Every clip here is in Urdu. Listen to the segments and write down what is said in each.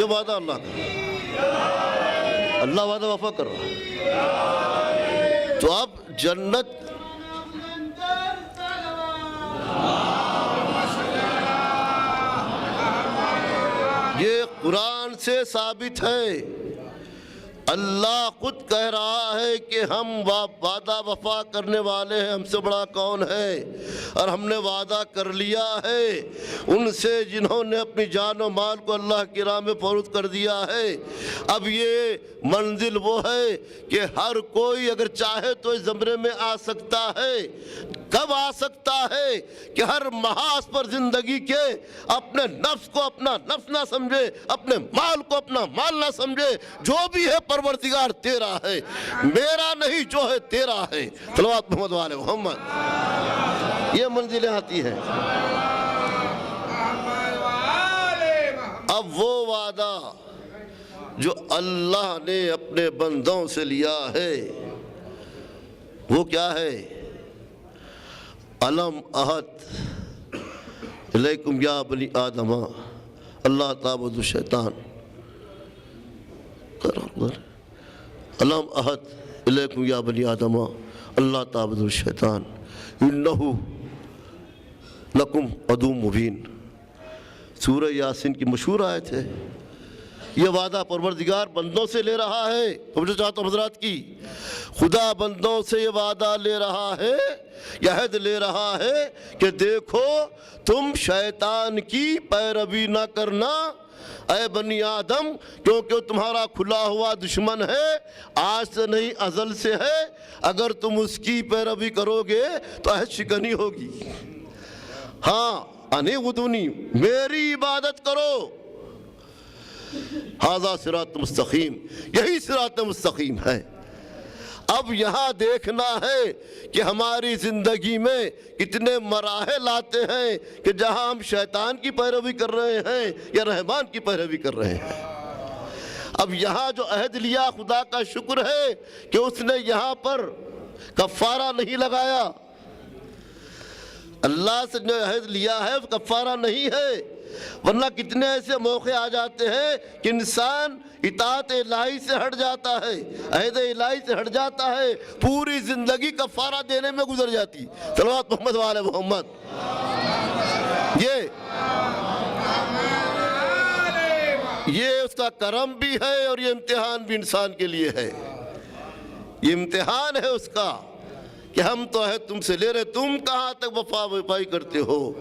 وعدہ اللہ کا، اللہ وعدہ وفا کر رہا ہے۔ تو اب جنت یہ قرآن سے ثابت ہے، اللہ خود کہہ رہا ہے کہ ہم وعدہ وفا کرنے والے ہیں، ہم سے بڑا کون ہے، اور ہم نے وعدہ کر لیا ہے ان سے جنہوں نے اپنی جان و مال کو اللہ کی راہ میں فروخت کر دیا ہے۔ اب یہ منزل وہ ہے کہ ہر کوئی اگر چاہے تو اس زمرے میں آ سکتا ہے۔ کب آ سکتا ہے؟ کہ ہر محاذ پر زندگی کے اپنے نفس کو اپنا نفس نہ سمجھے، اپنے مال کو اپنا مال نہ سمجھے، جو بھی ہے پروردگار تیرا ہے، میرا نہیں، جو ہے تیرا ہے۔ صلوات محمد و آل محمد، یہ منزلیں آتی ہیں۔ اب وہ وعدہ جو اللہ نے اپنے بندوں سے لیا ہے وہ کیا ہے؟ علم عہد علیکم یا بنی آدم اللہ تعبدوا الشیطان، علم عہد علیکم یا بنی آدم اللہ تعبدوا الشیطان انہ لکم عدو مبین۔ سورہ یاسین کی مشہور آیت ہے۔ یہ وعدہ پروردگار بندوں سے لے رہا ہے۔ توجہ چاہتا ہوں حضرات کی، خدا بندوں سے یہ وعدہ لے رہا ہے، یہ عہد لے رہا ہے کہ دیکھو تم شیطان کی پیروی نہ کرنا اے بنی آدم، کیونکہ تمہارا کھلا ہوا دشمن ہے، آج سے نہیں ازل سے ہے۔ اگر تم اس کی پیروی کرو گے تو عہد شکنی ہوگی۔ ہاں انعبدونی، میری عبادت کرو، ھذا صراط مستقیم، یہی صراط مستقیم ہے۔ اب یہاں دیکھنا ہے کہ ہماری زندگی میں کتنے مراحل آتے ہیں کہ جہاں ہم شیطان کی پیروی کر رہے ہیں یا رحمان کی پیروی کر رہے ہیں۔ اب یہاں جو عہد لیا، خدا کا شکر ہے کہ اس نے یہاں پر کفارہ نہیں لگایا۔ اللہ سے جو عہد لیا ہے وہ کفارہ نہیں ہے، ورنہ کتنے ایسے موقع آ جاتے ہیں کہ انسان اطاعت الہی سے ہٹ جاتا ہے، عہد الہی سے ہٹ جاتا ہے، پوری زندگی کفارہ دینے میں گزر جاتی۔ صلوات محمد و آل محمد۔ یہ اس کا کرم بھی ہے اور یہ امتحان بھی انسان کے لیے ہے۔ یہ امتحان ہے اس کا کہ ہم تو عہد تم سے لے رہے، تم کہاں تک وفائی کرتے ہو۔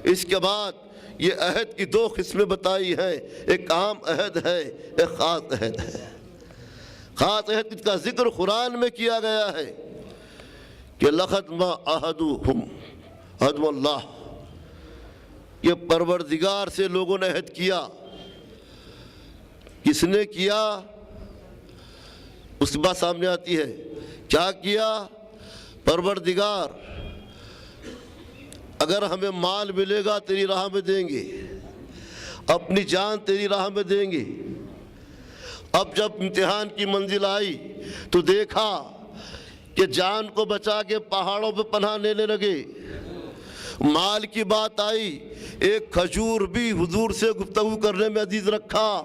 اس کے بعد یہ عہد کی دو قسمیں بتائی ہیں، ایک عام عہد ہے، ایک خاص عہد ہے۔ خاص عہد کا ذکر قرآن میں کیا گیا ہے کہ لقد ما عہدہم عہد اللہ، یہ پروردگار سے لوگوں نے عہد کیا۔ کس نے کیا؟ اس بات سامنے آتی ہے، کیا کیا؟ پروردگار، اگر ہمیں مال ملے گا تیری راہ میں دیں گے، اپنی جان تیری راہ میں دیں گے۔ اب جب امتحان کی منزل آئی تو دیکھا کہ جان کو بچا کے پہاڑوں پہ پناہ لینے لگے۔ مال کی بات آئی، ایک کھجور بھی حضور سے گفتگو کرنے میں عزیز رکھا۔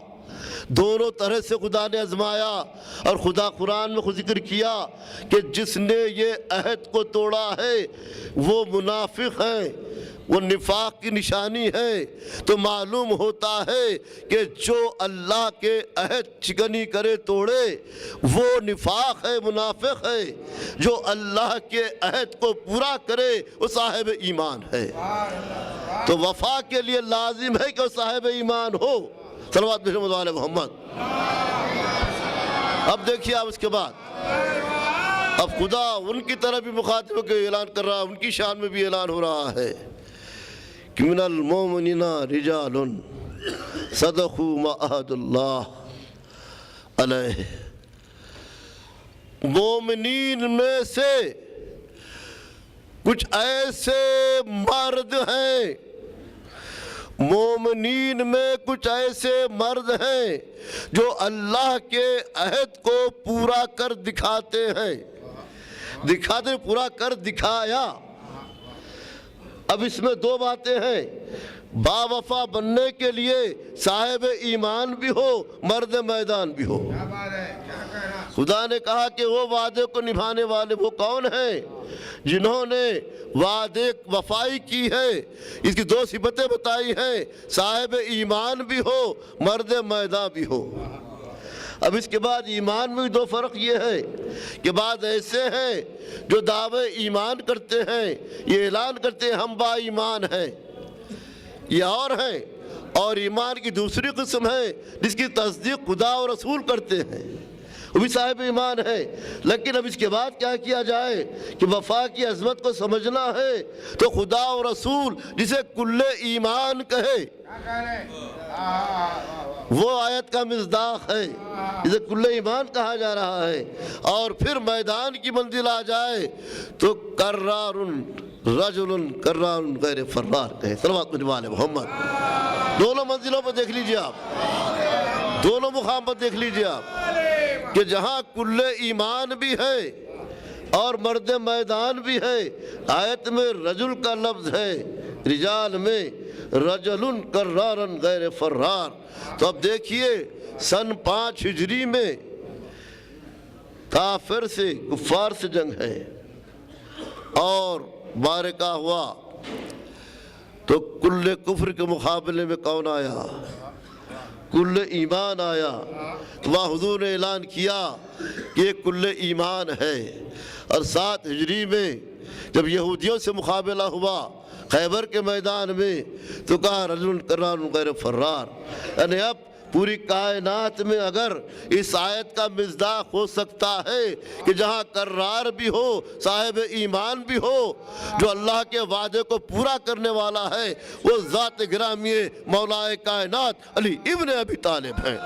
دونوں طرح سے خدا نے آزمایا، اور خدا قرآن میں خود ذکر کیا کہ جس نے یہ عہد کو توڑا ہے وہ منافق ہے، وہ نفاق کی نشانی ہے۔ تو معلوم ہوتا ہے کہ جو اللہ کے عہد شکنی کرے توڑے وہ نفاق ہے، منافق ہے۔ جو اللہ کے عہد کو پورا کرے وہ صاحب ایمان ہے۔ تو وفا کے لیے لازم ہے کہ وہ صاحب ایمان ہو۔ صلوات محمد و آل محمد۔ اب دیکھیے آپ اس کے بعد اب خدا ان کی طرف بھی مخاطب کے اعلان کر رہا ہے، ان کی شان میں بھی اعلان ہو رہا ہے کہ من المؤمنین رجال صدقوا ما عہد اللہ علیہ۔ مومنین میں سے کچھ ایسے مرد ہیں، مومنین میں کچھ ایسے مرد ہیں جو اللہ کے عہد کو پورا کر دکھاتے ہیں۔ دکھاتے، پورا کر دکھایا۔ اب اس میں دو باتیں ہیں، باوفا بننے کے لیے صاحب ایمان بھی ہو، مرد میدان بھی ہو۔ خدا نے کہا کہ وہ وعدے کو نبھانے والے وہ کون ہیں؟ جنہوں نے وعدے وفائی کی ہے۔ اس کی دو صفتیں بتائی ہیں، صاحب ایمان بھی ہو، مرد میدان بھی ہو۔ اب اس کے بعد ایمان میں بھی دو فرق یہ ہے کہ بعض ایسے ہیں جو دعوے ایمان کرتے ہیں، یہ اعلان کرتے ہیں ہم با ایمان ہیں، یہ اور ہیں، اور ایمان کی دوسری قسم ہے جس کی تصدیق خدا اور رسول کرتے ہیں، وہ بھی صاحب ایمان ہے۔ لیکن اب اس کے بعد کیا کیا جائے کہ وفا کی عظمت کو سمجھنا ہے تو خدا اور رسول جسے کل ایمان کہے وہ آیت کا مصداق ہے، جسے کل ایمان کہا جا رہا ہے۔ اور پھر میدان کی منزل آ جائے تو کرار رجل کرار غیر فرار کہے، صلوات علی محمد۔ دونوں منزلوں پر دیکھ لیجئے آپ، دونوں مقام پر دیکھ لیجئے آپ کہ جہاں کل ایمان بھی ہے اور مرد میدان بھی ہے، آیت میں رجل کا لفظ ہے، رجال میں رجل کرار غیر فرار۔ تو اب دیکھیے سن 5 ہجری میں کافر سے، کفار سے جنگ ہے اور معرکہ ہوا تو کل کفر کے مقابلے میں کون آیا؟ کل ایمان آیا۔ تو وہاں حضور نے اعلان کیا کہ یہ کل ایمان ہے۔ اور 7 ہجری میں جب یہودیوں سے مقابلہ ہوا خیبر کے میدان میں تو کہا رجل کرار غیر فرار۔ یعنی اب پوری کائنات میں اگر اس آیت کا مصداق ہو سکتا ہے کہ جہاں کرار بھی ہو، صاحب ایمان بھی ہو، جو اللہ کے وعدے کو پورا کرنے والا ہے، وہ ذات گرامی مولا کائنات علی ابن ابی طالب ہیں۔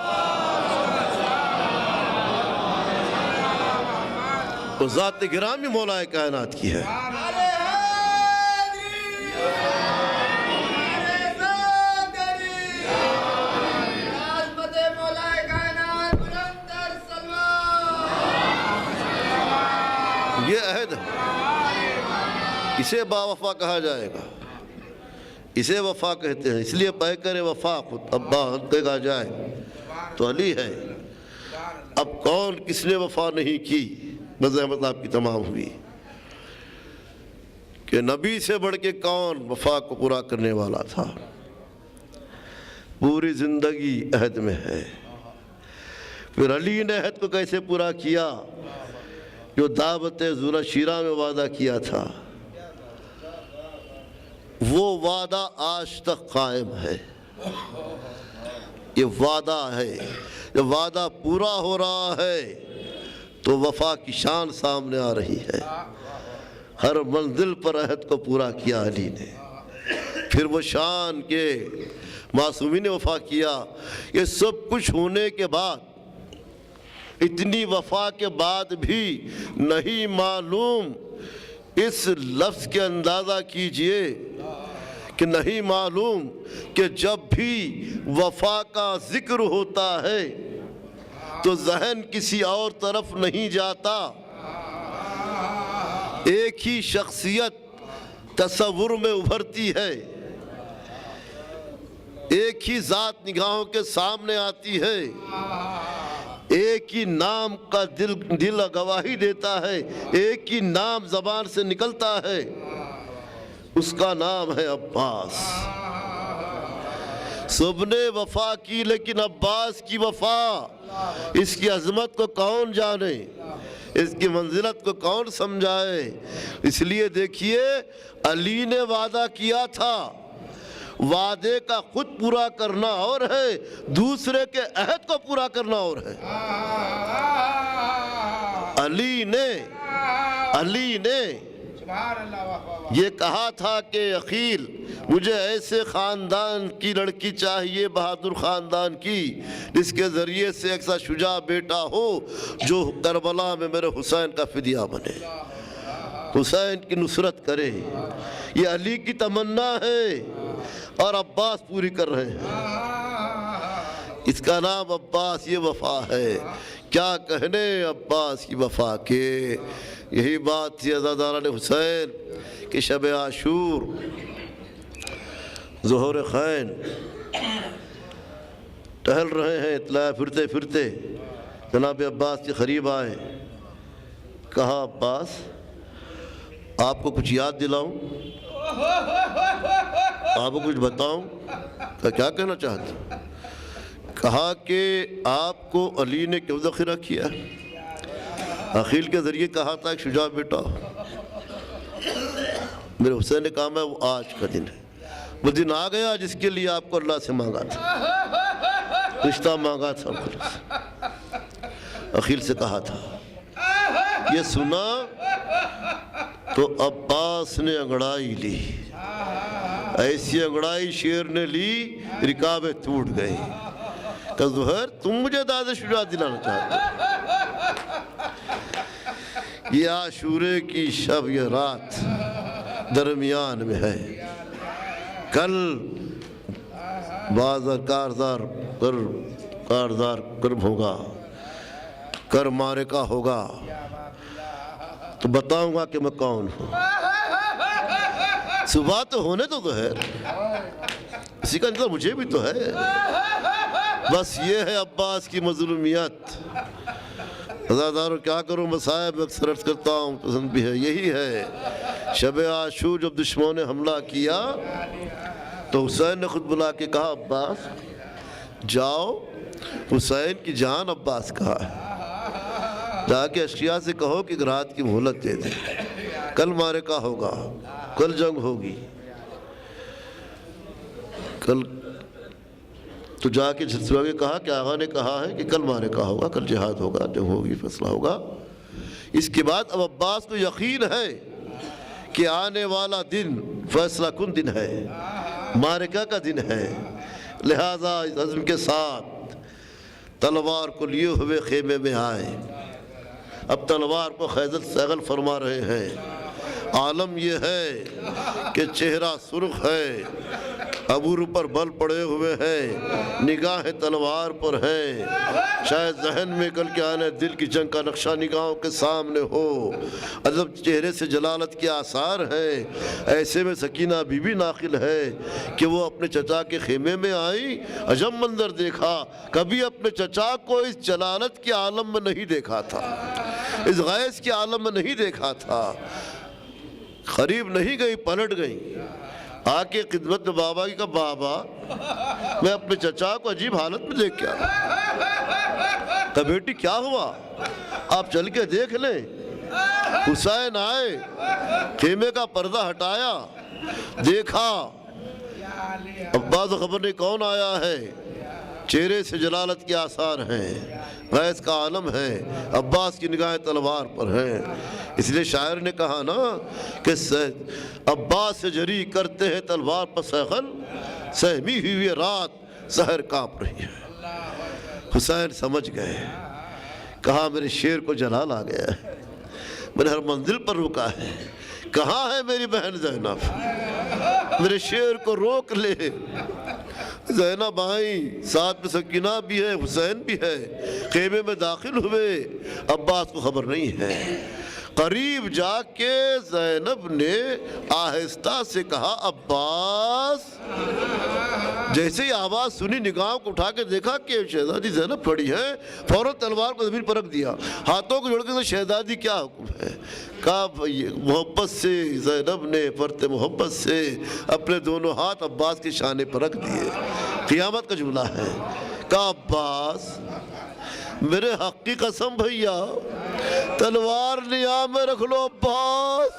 وہ ذات گرامی مولا کائنات کی ہے۔ یہ عہد ہے، اسے باوفا کہا جائے گا، اسے وفا کہتے ہیں۔ اس لیے پیکر وفا خود ابا کہا جائے تو علی ہے۔ اب کون کس نے وفا نہیں کی، بزحمت آپ کی تمام ہوئی کہ نبی سے بڑھ کے کون وفا کو پورا کرنے والا تھا؟ پوری زندگی عہد میں ہے۔ پھر علی نے عہد کو کیسے پورا کیا؟ جو دعوت ذو شیرہ میں وعدہ کیا تھا وہ وعدہ آج تک قائم ہے۔ یہ وعدہ ہے، جب وعدہ پورا ہو رہا ہے تو وفا کی شان سامنے آ رہی ہے۔ ہر منزل پر عہد کو پورا کیا علی نے۔ پھر وہ شان کے معصومین نے وفا کیا۔ یہ سب کچھ ہونے کے بعد، اتنی وفا کے بعد بھی نہیں معلوم، اس لفظ کے اندازہ کیجئے کہ نہیں معلوم کہ جب بھی وفا کا ذکر ہوتا ہے تو ذہن کسی اور طرف نہیں جاتا، ایک ہی شخصیت تصور میں ابھرتی ہے، ایک ہی ذات نگاہوں کے سامنے آتی ہے، ایک ہی نام کا دل گواہی دیتا ہے، ایک ہی نام زبان سے نکلتا ہے، اس کا نام ہے عباس۔ سب نے وفا کی لیکن عباس کی وفا، اس کی عظمت کو کون جانے، اس کی منزلت کو کون سمجھائے؟ اس لیے دیکھیے علی نے وعدہ کیا تھا، وعدے کا خود پورا کرنا اور ہے، دوسرے کے عہد کو پورا کرنا اور ہے۔ علی نے یہ کہا تھا کہ عقیل مجھے ایسے خاندان کی لڑکی چاہیے، بہادر خاندان کی، جس کے ذریعے سے ایک سا شجاع بیٹا ہو جو کربلا میں میرے حسین کا فدیہ بنے، حسین کی نصرت کرے۔ یہ علی کی تمنا ہے اور عباس پوری کر رہے ہیں۔ اس کا نام عباس، یہ وفا ہے۔ کیا کہنے عباس کی وفا کے؟ یہی بات تھی عزاداران حسین کہ شب عاشور ظہور خین ٹہل رہے ہیں، اطلاع پھرتے پھرتے جناب عباس کے قریب آئے، کہا عباس آپ کو کچھ یاد دلاؤں، آپ کو کچھ بتاؤں؟ کیا کہنا چاہتے؟ کہا کہ آپ کو علی نے کیوں ذخیرہ کیا؟ عقیل کے ذریعے کہا تھا ایک شجاع بیٹا، میرے حسین نے کہا میں وہ آج کا دن ہے، وہ دن آ گیا جس کے لیے آپ کو اللہ سے مانگا تھا، رشتہ مانگا تھا اللہ سے۔ عقیل سے کہا تھا، یہ سنا تو عباس نے انگڑائی لی، ایسی انگڑائی شیر نے لی رکابیں ٹوٹ گئی۔ کہ ظہر تم مجھے داد شجاعت دلانا چاہتے ہو؟ یہ عاشورے کی شب یہ رات درمیان میں ہے، کل بازار کاردار کرب ہوگا، کر مارے کا ہوگا، تو بتاؤں گا کہ میں کون ہوں۔ صبح تو ہونے تو ظہر، اسی کا انتظار مجھے بھی تو ہے، بس یہ ہے عباس کی مظلومیت۔ عزادارو کیا کروں، مصائب اکثر عرض کرتا ہوں، پسند بھی ہے، یہی ہے شب عاشور جب دشمنوں نے حملہ کیا تو حسین نے خود بلا کے کہا عباس جاؤ، حسین کی جان عباس کہا ہے، جا کے اشقیاء سے کہو کہ رات کی مہلت دے دیں، کل مارے کا ہوگا، کل جنگ ہوگی، کل تو جا کے جھسوا کے کہا کہ آغا نے کہا ہے کہ کل مارے کا ہوگا، کل جہاد ہوگا، جنگ ہوگی، فیصلہ ہوگا۔ اس کے بعد اب عباس کو یقین ہے کہ آنے والا دن فیصلہ کن دن ہے، مارکہ کا دن ہے، لہذا اس عزم کے ساتھ تلوار کو لیے ہوئے خیمے میں آئے۔ اب تلوار کو خیزل سیغل فرما رہے ہیں۔ عالم یہ ہے کہ چہرہ سرخ ہے، عبور پر بل پڑے ہوئے ہیں، نگاہ تلوار پر ہے، شاید ذہن میں کل کے آنے دل کی جنگ کا نقشہ نگاہوں کے سامنے ہو، عجب چہرے سے جلالت کے آثار ہے۔ ایسے میں سکینہ بی بی ناقل ہے کہ وہ اپنے چچا کے خیمے میں آئی، عجب منظر دیکھا، کبھی اپنے چچا کو اس جلالت کے عالم میں نہیں دیکھا تھا، اس غیث کے عالم میں نہیں دیکھا تھا۔ قریب نہیں گئی، پلٹ گئی، آ کے خدمت بابا کی کہا بابا میں اپنے چچا کو عجیب حالت میں دیکھ کے آیا۔ کہا بیٹی کیا ہوا؟ آپ چل کے دیکھ لیں۔ حسین آئے، خیمے کا پردہ ہٹایا، دیکھا، عباس کو خبر نہیں کون آیا ہے، چہرے سے جلالت کے آثار ہیں، غیث کا عالم ہے، عباس کی نگاہ تلوار پر ہیں۔ اس لیے شاعر نے کہا نا کہ عباس سے جری کرتے ہیں تلوار پر سیغل، سہمی ہوئی رات سحر کانپ رہی ہے۔ حسین سمجھ گئے، کہا میرے شیر کو جلال آ گیا ہے، میں نے ہر منزل پر رکا ہے، کہاں ہے میری بہن زینب، میرے شیر کو روک لے۔ زینب آئیں، ساتھ میں سکینہ بھی ہے، حسین بھی ہے، خیمے میں داخل ہوئے، عباس کو خبر نہیں ہے۔ قریب جا کے زینب نے آہستہ سے کہا عباس، جیسے ہی آواز سنی نگاہوں کو اٹھا کے دیکھا کہ شہزادی زینب پڑی ہے، فوراً تلوار کو زمین پر رکھ دیا، ہاتھوں کو جوڑ کے شہزادی کیا حکم ہے؟ کہا محبت سے زینب نے فرت محبت سے اپنے دونوں ہاتھ عباس کے شانے پر رکھ دیے۔ قیامت کا جملہ ہے۔ کہا عباس میرے حق کی قسم بھیا، تلوار نیا میں رکھ لو عباس۔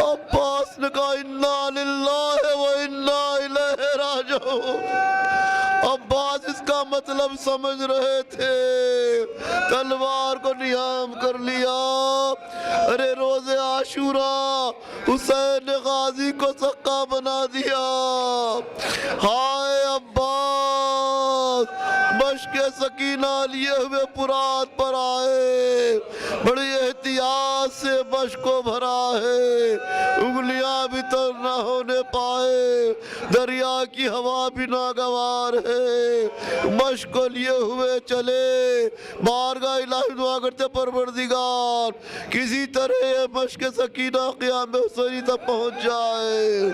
عباس نے کہا انا للہ و انا الیہ راجعون۔ عباس اس کا مطلب سمجھ رہے تھے، تلوار کو نیام کر لیا۔ ارے روز عاشوراء حسین غازی کو سقا بنا دیا۔ ہائے عباس، مشق سکینہ لیے ہوئے فرات پر آئے، بڑی احتیاط سے مشق کو بھرا ہے، انگلیاں بھی تر نہ ہونے پائے، دریا کی ہوا بھی ناگوار ہے، مشق کو لیے ہوئے چلے، بارگاہ الہی دعا کرتے پروردگار کسی طرح یہ مشق سکینہ قیام حسینی تک پہنچ جائے۔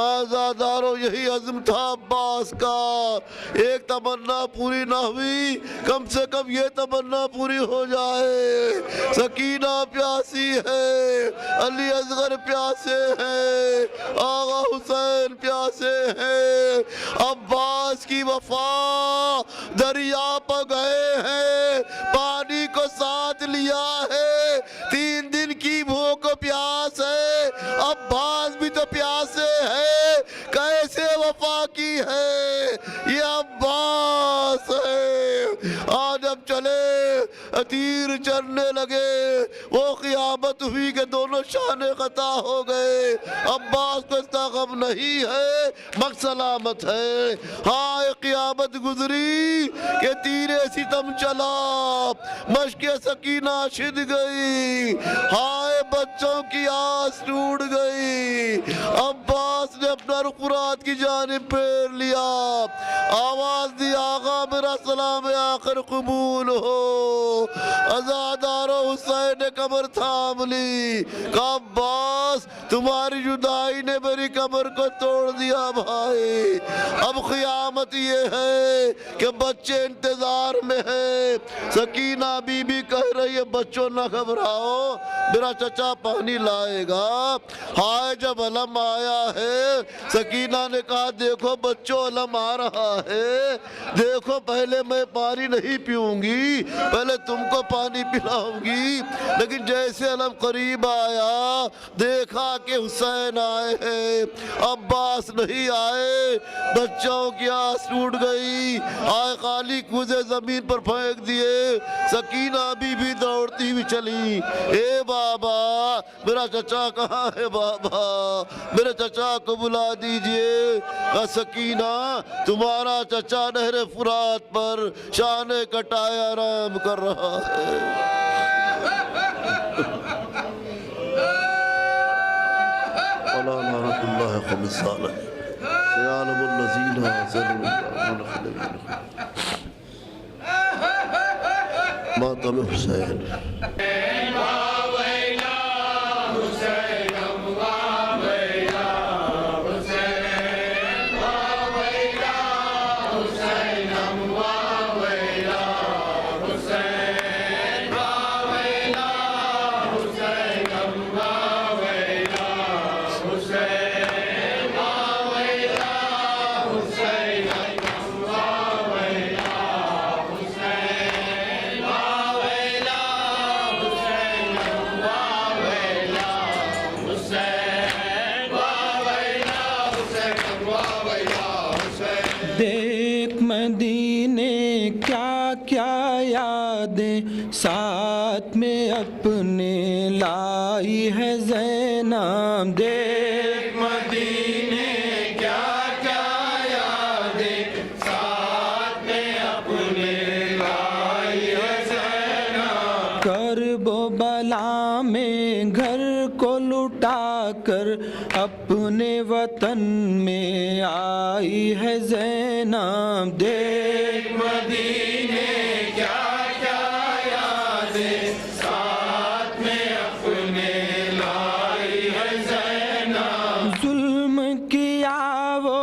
آزاداروں یہی عزم تھا عباس کا، ایک تمنا پوری نہ ہوئی، کم سے کم یہ تمنا پوری ہو جائے۔ سکینہ پیاسی ہے، علی اصغر پیاسے ہیں، آغا حسین پیاسے ہیں، عباس کی وفا دریا پر گئے ہیں، پانی کو ساتھ لیا ہے، 3 دن کی بھوک پیاس ہے، عباس بھی تو پیاسے ہے، کیسے وفا کی ہے یہ عباس ہے۔ آج اب چلے تیر چلنے لگے، وہ قیامت ہوئی کہ دونوں شان قطع ہو گئے، عباس کو اس کا غم نہیں ہے، مگر سلامت ہے۔ ہاں قیامت گزری کہ تیر ستم چلا، مشق سکینہ شد گئی، ہائے بچوں کی آس ٹوٹ گئی۔ عباس نے اپنا رخ فرات کی جانب پھیر لیا، آواز دی آقا میرا سلام آخر قبول ہو۔ عزادارو حسین نے کمر تھام لی، کہا عباس تمہاری جدائی نے میری کمر کو توڑ دیا بھائی، اب قیامت یہ ہے کہ بچے انتظار میں ہیں۔ سکینہ بی بی کہہ رہی ہے بچوں نہ گھبراؤ، میرا چچا پانی لائے گا۔ ہائے جب علم آیا ہے، سکینہ نے کہا دیکھو بچوں علم آ رہا ہے، دیکھو پہلے میں پانی نہیں پیوں گی، پہلے تم کو پانی پلاؤں گی۔ لیکن جیسے علم قریب آیا، دیکھا کہ حسین آئے ہیں، عباس نہیں آئے، بچوں کی آس ٹوٹ گئی، آئے خالی کوزے زمین پر پھینک دیے۔ سکینہ بی بی دوڑتی ہوئی چلی، اے بابا میرا چچا کہاں ہے بابا، میرے چچا کو بلا دیجئے۔ کہا سکینہ تمہارا چچا نہر فرات پر شان کٹائے آرام کر رہا ہے۔ وَلَا نَارَةُ اللَّهِ خَمِسَانَ سَيَعْلَمُ الَّذِينَ ظَلَمُوا ماتم حسین۔ دیکھ مدینے کیا کیا یادیں ساتھ میں اپنے لائی ہے زینب، دیکھ مدینے کیا کیا یادیں ساتھ میں اپنے لائی ہے زینب، کرب و بلا میں گھر کو لٹا کر اپنے وطن میں آئی ہے زینب، دیکھ مدینے کیا کیا یادیں ساتھ میں اپنے لائی ہے زینب، ظلم کیا وہ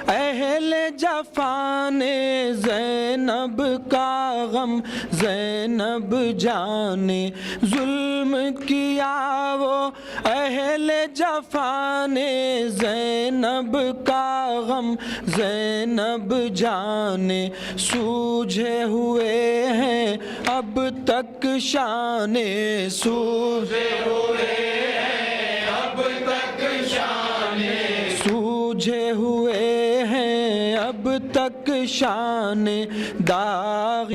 اہل جفا نے زینب کا غم زینب جانے، ظلم کیا وہ اہل جفا نے زینب کا غم زینب جانے، سوجھے ہوئے ہیں اب تک شانے، سوجھے ہوئے ہیں اب تک شانے، سوجھے ہوئے ہیں اب تک شانے، داغ